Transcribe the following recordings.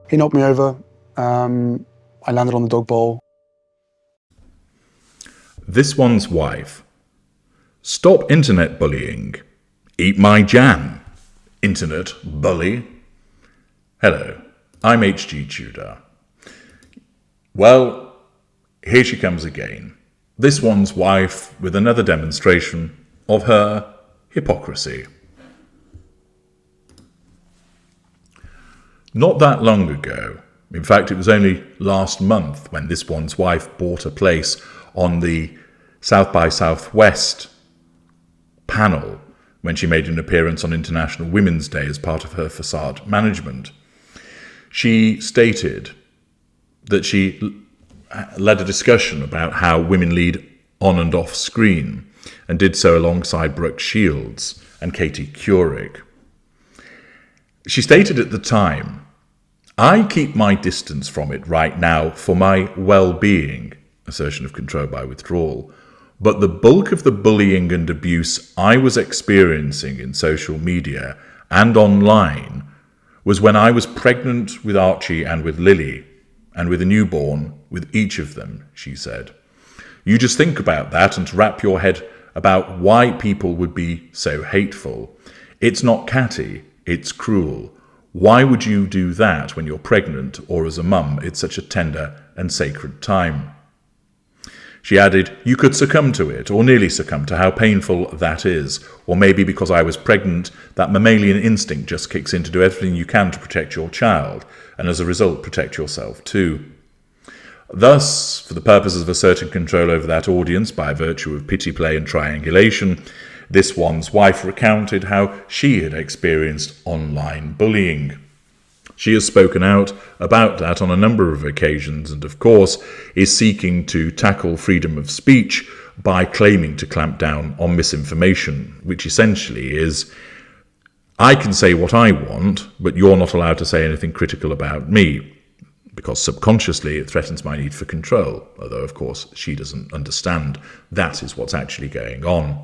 He knocked me over. I landed on the dog bowl. This one's wife. Stop internet bullying. Eat my jam. Internet bully. Hello, I'm H.G. Tudor. Well, here she comes again. This one's wife with another demonstration of her hypocrisy. Not that long ago, in fact it was only last month when this one's wife bought a place on the South by Southwest panel when she made an appearance on International Women's Day as part of her facade management. She stated that she led a discussion about how women lead on and off screen, and did so alongside Brooke Shields and Katie Couric. She stated at the time, "I keep my distance from it right now for my well-being," assertion of control by withdrawal, "but the bulk of the bullying and abuse I was experiencing in social media and online was when I was pregnant with Archie and with Lily, and with a newborn with each of them," she said. "You just think about that and wrap your head about why people would be so hateful. It's not catty, it's cruel. Why would you do that when you're pregnant or as a mum? It's such a tender and sacred time." She added, "You could succumb to it, or nearly succumb to how painful that is. Or maybe because I was pregnant, that mammalian instinct just kicks in to do everything you can to protect your child, and as a result protect yourself too." Thus, for the purposes of asserting control over that audience by virtue of pity play and triangulation, this one's wife recounted how she had experienced online bullying. She has spoken out about that on a number of occasions and, of course, is seeking to tackle freedom of speech by claiming to clamp down on misinformation, which essentially is, I can say what I want, but you're not allowed to say anything critical about me, because subconsciously it threatens my need for control, although, of course, she doesn't understand that is what's actually going on.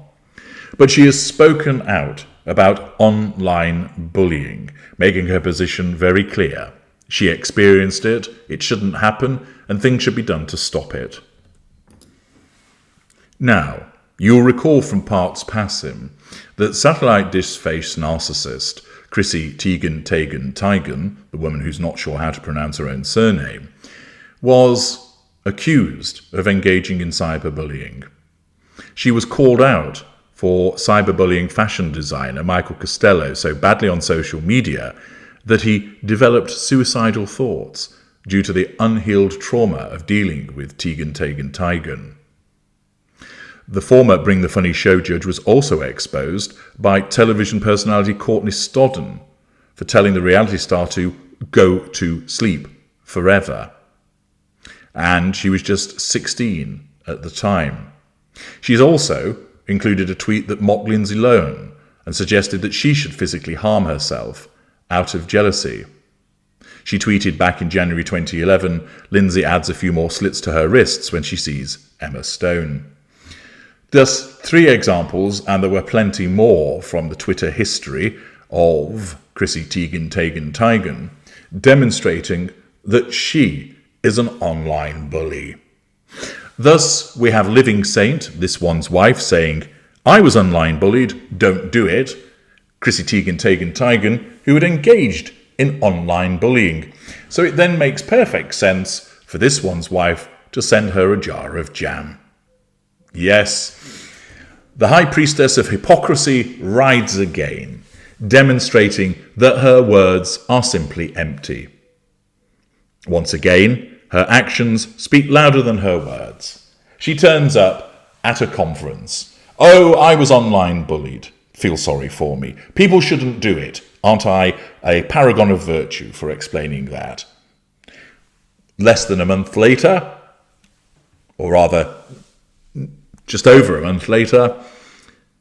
But she has spoken out about online bullying, making her position very clear. She experienced it, it shouldn't happen, and things should be done to stop it. Now, you'll recall from parts passim that satellite dish-faced narcissist Chrissy Teigen, the woman who's not sure how to pronounce her own surname, was accused of engaging in cyberbullying. She was called out for cyberbullying fashion designer Michael Costello so badly on social media that he developed suicidal thoughts due to the unhealed trauma of dealing with Teigen. The former Bring the Funny show judge was also exposed by television personality Courtney Stodden for telling the reality star to go to sleep forever. And she was just 16 at the time. She's also included a tweet that mocked Lindsay Lohan and suggested that she should physically harm herself out of jealousy. She tweeted back in January 2011, Lindsay adds a few more slits to her wrists when she sees Emma Stone. Thus, 3 examples, and there were plenty more from the Twitter history of Chrissy Teigen, demonstrating that she is an online bully. Thus, we have Living Saint, this one's wife, saying, "I was online bullied, don't do it." Chrissy Teigen, who had engaged in online bullying. So it then makes perfect sense for this one's wife to send her a jar of jam. Yes, the high priestess of hypocrisy rides again, demonstrating that her words are simply empty. Once again, her actions speak louder than her words. She turns up at a conference. "Oh, I was online bullied. Feel sorry for me. People shouldn't do it. Aren't I a paragon of virtue for explaining that?" Less than a month later, or rather, just over a month later,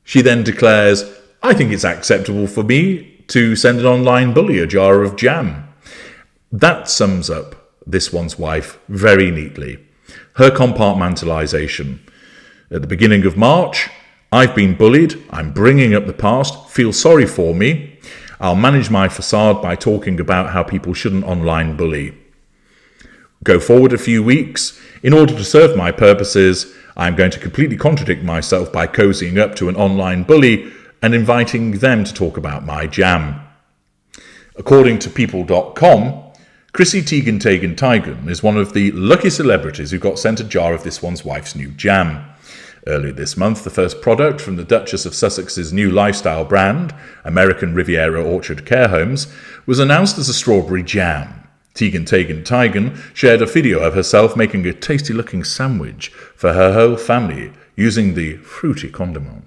she then declares, "I think it's acceptable for me to send an online bully a jar of jam." That sums up this one's wife very neatly. Her compartmentalization. At the beginning of March, "I've been bullied, I'm bringing up the past, feel sorry for me." I'll manage my facade by talking about how people shouldn't online bully. Go forward a few weeks. In order to serve my purposes, I'm going to completely contradict myself by cozying up to an online bully and inviting them to talk about my jam. According to People.com, Chrissy Teigen is one of the lucky celebrities who got sent a jar of this one's wife's new jam. Earlier this month, the first product from the Duchess of Sussex's new lifestyle brand, American Riviera Orchard Care Homes, was announced as a strawberry jam. Teigen shared a video of herself making a tasty-looking sandwich for her whole family using the fruity condiment.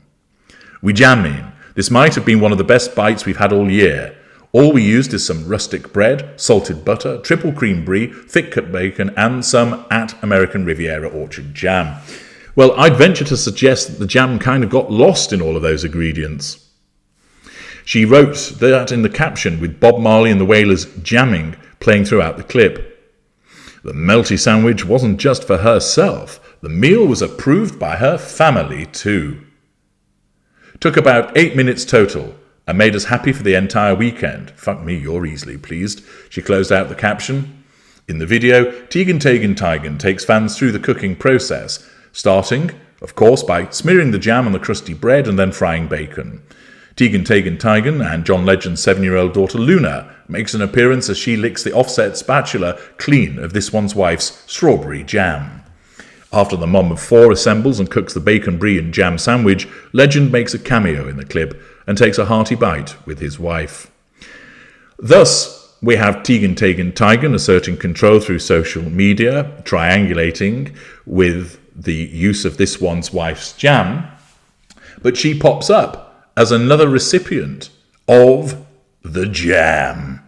"We jam in. This might have been one of the best bites we've had all year. All we used is some rustic bread, salted butter, triple cream brie, thick-cut bacon, and some at American Riviera Orchard jam." Well, I'd venture to suggest that the jam kind of got lost in all of those ingredients. She wrote that in the caption, with Bob Marley and the Wailers jamming playing throughout the clip. The melty sandwich wasn't just for herself. The meal was approved by her family too. Took about 8 minutes total and made us happy for the entire weekend. Fuck me, you're easily pleased. She closed out the caption. In the video, Teigen takes fans through the cooking process, starting, of course, by smearing the jam on the crusty bread and then frying bacon. Teigen and John Legend's 7-year-old daughter Luna makes an appearance as she licks the offset spatula clean of this one's wife's strawberry jam. After the mom of 4 assembles and cooks the bacon brie and jam sandwich, Legend makes a cameo in the clip and takes a hearty bite with his wife. Thus, we have Teigen asserting control through social media, triangulating with the use of this one's wife's jam, but she pops up as another recipient of the jam.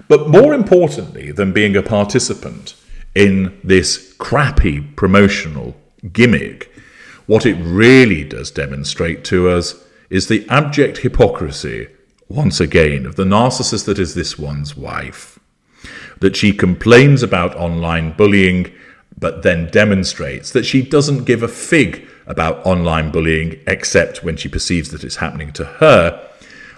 But more importantly than being a participant in this crappy promotional gimmick, what it really does demonstrate to us is the abject hypocrisy, once again, of the narcissist that is this one's wife. That she complains about online bullying, but then demonstrates that she doesn't give a fig about online bullying except when she perceives that it's happening to her,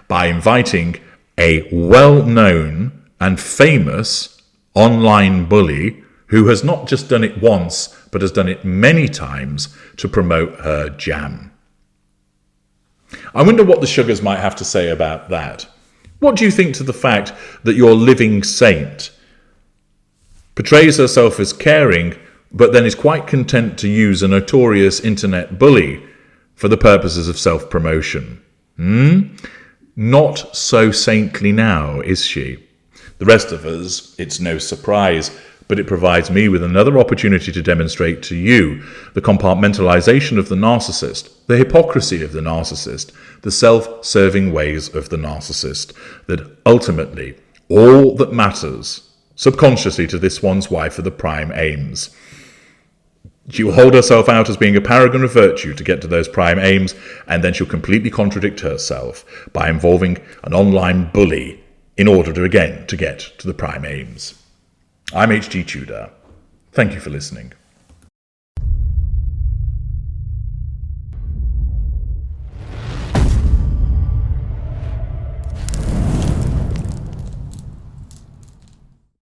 by inviting a well-known and famous online bully who has not just done it once, but has done it many times to promote her jam. I wonder what the Sugars might have to say about that. What do you think to the fact that your living saint portrays herself as caring, but then is quite content to use a notorious internet bully for the purposes of self-promotion? Not so saintly now, is she? The rest of us, it's no surprise, but it provides me with another opportunity to demonstrate to you the compartmentalization of the narcissist, the hypocrisy of the narcissist, the self-serving ways of the narcissist, that ultimately all that matters subconsciously to this one's wife are the prime aims. She will hold herself out as being a paragon of virtue to get to those prime aims, and then she'll completely contradict herself by involving an online bully in order to get to the prime aims. I'm H.G. Tudor. Thank you for listening.